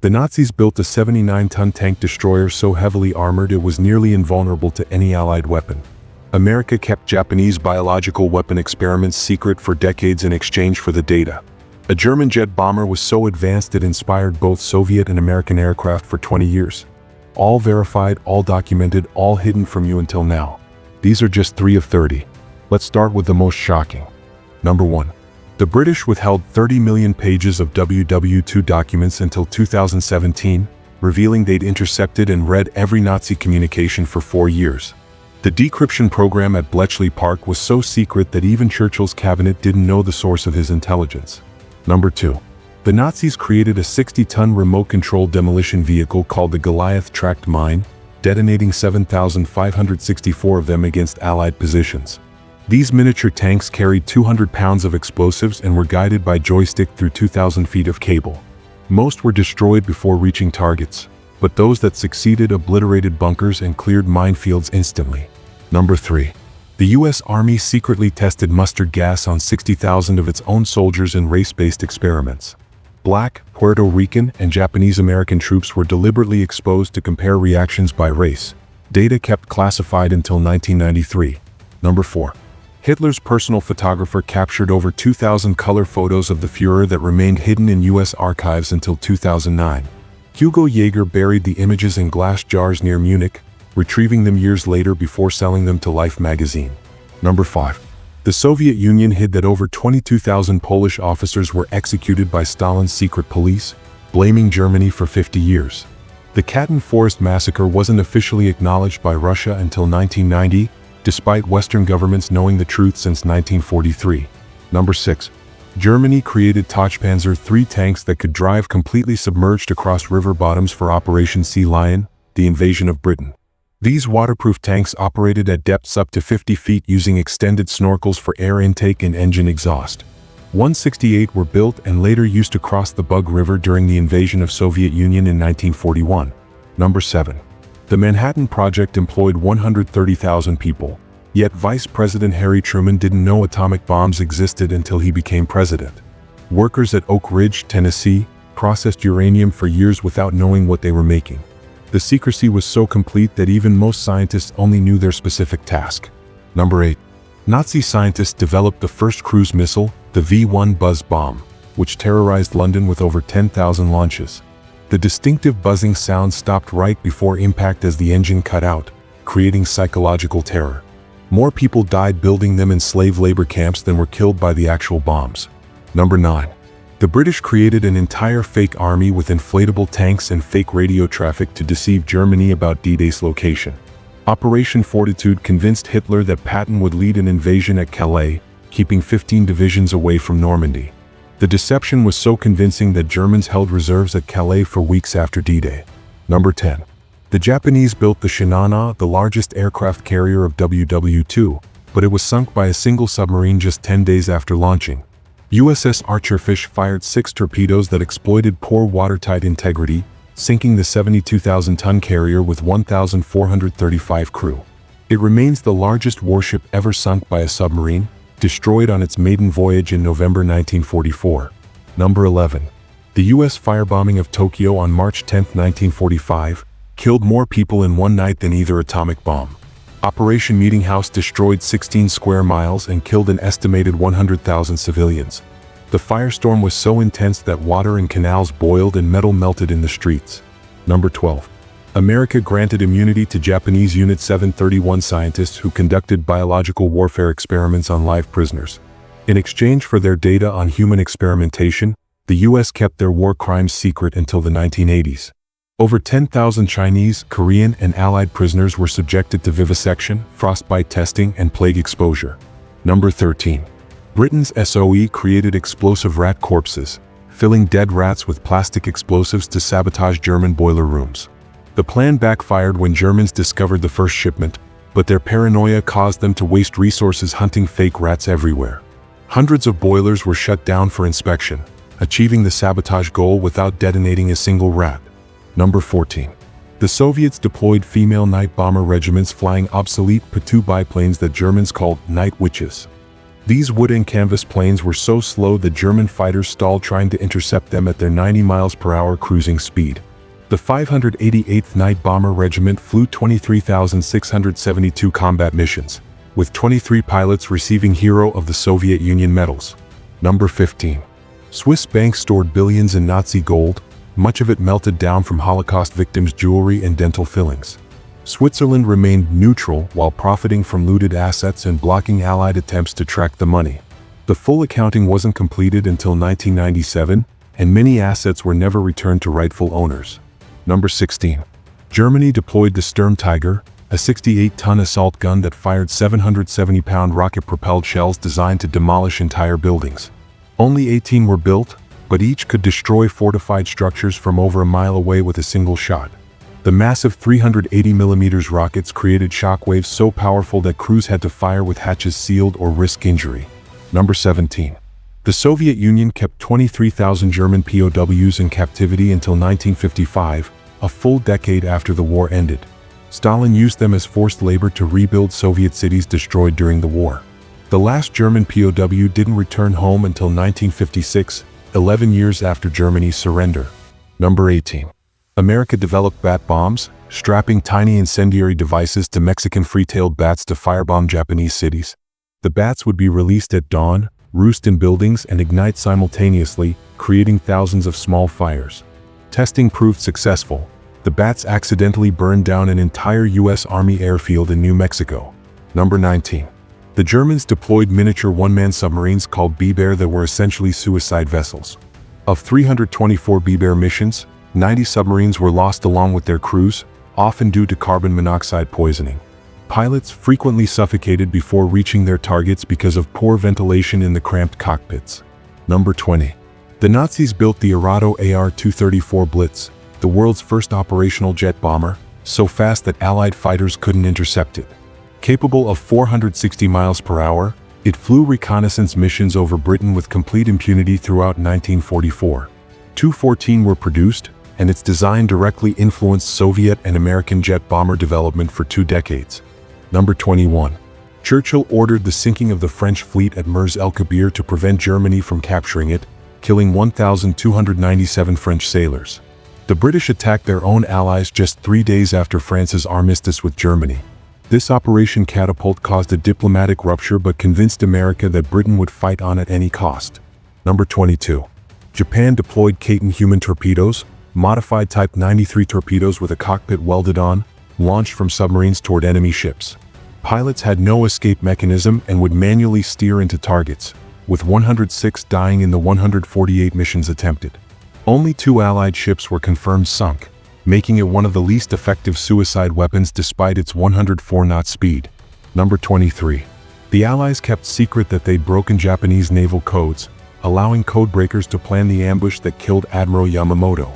The Nazis built a 79-ton tank destroyer so heavily armored it was nearly invulnerable to any Allied weapon. America kept Japanese biological weapon experiments secret for decades in exchange for the data. A German jet bomber was so advanced it inspired both Soviet and American aircraft for 20 years. All verified, all documented, all hidden from you until now. These are just 3 of 30. Let's start with the most shocking. Number 1. The British withheld 30 million pages of WW2 documents until 2017, revealing they'd intercepted and read every Nazi communication for 4 years. The decryption program at Bletchley Park was so secret that even Churchill's cabinet didn't know the source of his intelligence. Number 2. The Nazis created a 60-ton remote-controlled demolition vehicle called the Goliath tracked mine, detonating 7,564 of them against Allied positions. These miniature tanks carried 200 pounds of explosives and were guided by joystick through 2,000 feet of cable. Most were destroyed before reaching targets, but those that succeeded obliterated bunkers and cleared minefields instantly. Number 3. The U.S. Army secretly tested mustard gas on 60,000 of its own soldiers in race-based experiments. Black, Puerto Rican, and Japanese-American troops were deliberately exposed to compare reactions by race. Data kept classified until 1993. Number 4. Hitler's personal photographer captured over 2,000 color photos of the Führer that remained hidden in U.S. archives until 2009. Hugo Yeager buried the images in glass jars near Munich, retrieving them years later before selling them to Life magazine. Number 5. The Soviet Union hid that over 22,000 Polish officers were executed by Stalin's secret police, blaming Germany for 50 years. The Katyn Forest massacre wasn't officially acknowledged by Russia until 1990, despite Western governments knowing the truth since 1943. Number 6. Germany created Panzer III tanks that could drive completely submerged across river bottoms for Operation Sea Lion, the invasion of Britain. These waterproof tanks operated at depths up to 50 feet using extended snorkels for air intake and engine exhaust. 168 were built and later used to cross the Bug River during the invasion of Soviet Union in 1941. Number 7. The Manhattan Project employed 130,000 people, yet Vice President Harry Truman didn't know atomic bombs existed until he became president. Workers at Oak Ridge, Tennessee, processed uranium for years without knowing what they were making. The secrecy was so complete that even most scientists only knew their specific task. Number 8. Nazi scientists developed the first cruise missile, the V-1 Buzz bomb, which terrorized London with over 10,000 launches. The distinctive buzzing sound stopped right before impact as the engine cut out, creating psychological terror. More people died building them in slave labor camps than were killed by the actual bombs. Number 9. The British created an entire fake army with inflatable tanks and fake radio traffic to deceive Germany about D-Day's location. Operation Fortitude convinced Hitler that Patton would lead an invasion at Calais, keeping 15 divisions away from Normandy. The deception was so convincing that Germans held reserves at Calais for weeks after D-Day. Number 10. The Japanese built the Shinano, the largest aircraft carrier of WW2, but it was sunk by a single submarine just 10 days after launching. USS Archerfish fired 6 torpedoes that exploited poor watertight integrity, sinking the 72,000-ton carrier with 1,435 crew. It remains the largest warship ever sunk by a submarine, destroyed on its maiden voyage in November 1944. Number 11. The U.S. firebombing of Tokyo on March 10, 1945, killed more people in one night than either atomic bomb. Operation Meeting House destroyed 16 square miles and killed an estimated 100,000 civilians. The firestorm was so intense that water in canals boiled and metal melted in the streets. Number 12. America granted immunity to Japanese Unit 731 scientists who conducted biological warfare experiments on live prisoners. In exchange for their data on human experimentation, the U.S. kept their war crimes secret until the 1980s. Over 10,000 Chinese, Korean, and Allied prisoners were subjected to vivisection, frostbite testing, and plague exposure. Number 13. Britain's SOE created explosive rat corpses, filling dead rats with plastic explosives to sabotage German boiler rooms. The plan backfired when Germans discovered the first shipment, but their paranoia caused them to waste resources hunting fake rats everywhere. Hundreds of boilers were shut down for inspection, achieving the sabotage goal without detonating a single rat. Number 14. The Soviets deployed female night bomber regiments flying obsolete P-2 biplanes that Germans called night witches. These wood and canvas planes were so slow that German fighters stalled trying to intercept them at their 90 miles per hour cruising speed. The 588th Night Bomber Regiment flew 23,672 combat missions, with 23 pilots receiving Hero of the Soviet Union medals. Number 15. Swiss banks stored billions in Nazi gold, much of it melted down from Holocaust victims' jewelry and dental fillings. Switzerland remained neutral while profiting from looted assets and blocking Allied attempts to track the money. The full accounting wasn't completed until 1997, and many assets were never returned to rightful owners. Number 16. Germany deployed the Sturmtiger, a 68-ton assault gun that fired 770-pound rocket-propelled shells designed to demolish entire buildings. Only 18 were built, but each could destroy fortified structures from over a mile away with a single shot. The massive 380mm rockets created shockwaves so powerful that crews had to fire with hatches sealed or risk injury. Number 17. The Soviet Union kept 23,000 German POWs in captivity until 1955, a full decade after the war ended. Stalin used them as forced labor to rebuild Soviet cities destroyed during the war. The last German POW didn't return home until 1956, 11 years after Germany's surrender. Number 18. America developed bat bombs, strapping tiny incendiary devices to Mexican free-tailed bats to firebomb Japanese cities. The bats would be released at dawn, roost in buildings, and ignite simultaneously, creating thousands of small fires. Testing proved successful. The bats accidentally burned down an entire U.S. Army airfield in New Mexico. Number 19. The Germans deployed miniature one-man submarines called B-Bear that were essentially suicide vessels. Of 324 B-Bear missions, 90 submarines were lost along with their crews, often due to carbon monoxide poisoning. Pilots frequently suffocated before reaching their targets because of poor ventilation in the cramped cockpits. Number 20. The Nazis built the Arado AR-234 Blitz, the world's first operational jet bomber, so fast that Allied fighters couldn't intercept it. Capable of 460 miles per hour, it flew reconnaissance missions over Britain with complete impunity throughout 1944. 214 were produced, and its design directly influenced Soviet and American jet bomber development for 2 decades. Number 21. Churchill ordered the sinking of the French fleet at Mers el-Kabir to prevent Germany from capturing it, killing 1,297 French sailors. The British attacked their own allies just 3 days after France's armistice with Germany. This Operation Catapult caused a diplomatic rupture but convinced America that Britain would fight on at any cost. Number 22. Japan deployed Kaiten human torpedoes, modified Type 93 torpedoes with a cockpit welded on, launched from submarines toward enemy ships. Pilots had no escape mechanism and would manually steer into targets, with 106 dying in the 148 missions attempted. Only 2 Allied ships were confirmed sunk, making it one of the least effective suicide weapons despite its 104-knot speed. Number 23. The Allies kept secret that they'd broken Japanese naval codes, allowing codebreakers to plan the ambush that killed Admiral Yamamoto.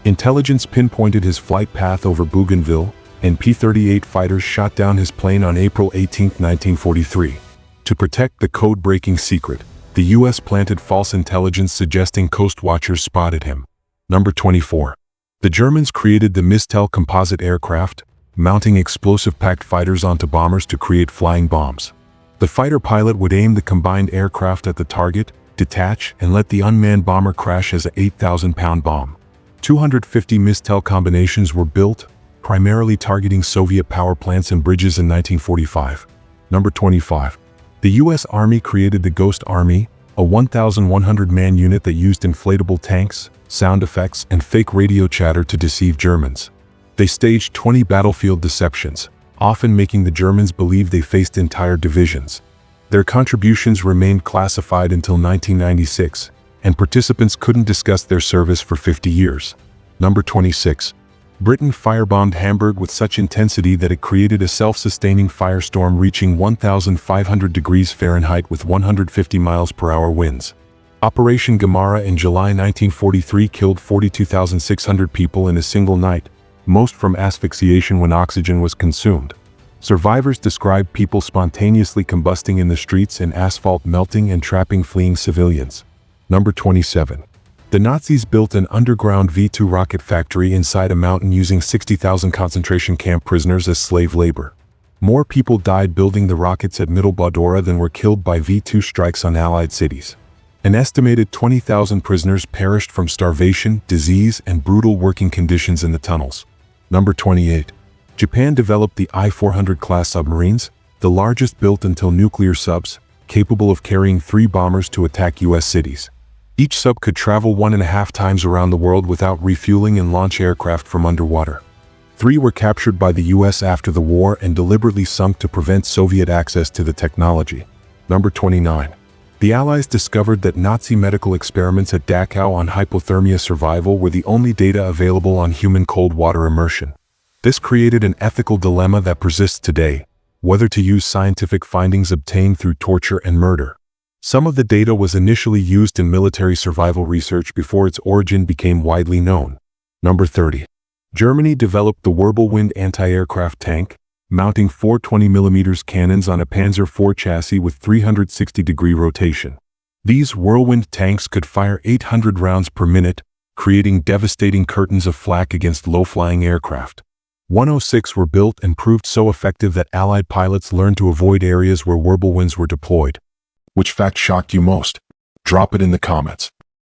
Intelligence pinpointed his flight path over Bougainville, and P-38 fighters shot down his plane on April 18, 1943. To protect the code-breaking secret, the U.S. planted false intelligence suggesting coast watchers spotted him. Number 24. The Germans created the Mistel composite aircraft, mounting explosive-packed fighters onto bombers to create flying bombs. The fighter pilot would aim the combined aircraft at the target, detach, and let the unmanned bomber crash as an 8,000-pound bomb. 250 Mistel combinations were built, primarily targeting Soviet power plants and bridges in 1945. Number 25. The U.S. Army created the Ghost Army, a 1,100-man unit that used inflatable tanks, sound effects, and fake radio chatter to deceive Germans. They staged 20 battlefield deceptions, often making the Germans believe they faced entire divisions. Their contributions remained classified until 1996, and participants couldn't discuss their service for 50 years. Number 26. Britain firebombed Hamburg with such intensity that it created a self-sustaining firestorm reaching 1,500 degrees Fahrenheit with 150 miles per hour winds. Operation Gamara in July 1943 killed 42,600 people in a single night, most from asphyxiation when oxygen was consumed. Survivors described people spontaneously combusting in the streets and asphalt melting and trapping fleeing civilians. Number 27. The Nazis built an underground V-2 rocket factory inside a mountain using 60,000 concentration camp prisoners as slave labor. More people died building the rockets at Middle Badora than were killed by V-2 strikes on Allied cities. An estimated 20,000 prisoners perished from starvation, disease, and brutal working conditions in the tunnels. Number 28. Japan developed the I-400 class submarines, the largest built until nuclear subs, capable of carrying 3 bombers to attack U.S. cities. Each sub could travel 1.5 times around the world without refueling and launch aircraft from underwater. 3 were captured by the U.S. after the war and deliberately sunk to prevent Soviet access to the technology. Number 29. The Allies discovered that Nazi medical experiments at Dachau on hypothermia survival were the only data available on human cold water immersion. This created an ethical dilemma that persists today, whether to use scientific findings obtained through torture and murder. Some of the data was initially used in military survival research before its origin became widely known. Number 30. Germany developed the Whirlwind anti-aircraft tank, mounting 4 20mm cannons on a Panzer IV chassis with 360-degree rotation. These Whirlwind tanks could fire 800 rounds per minute, creating devastating curtains of flak against low-flying aircraft. 106 were built and proved so effective that Allied pilots learned to avoid areas where Whirlwinds were deployed. Which fact shocked you most? Drop it in the comments.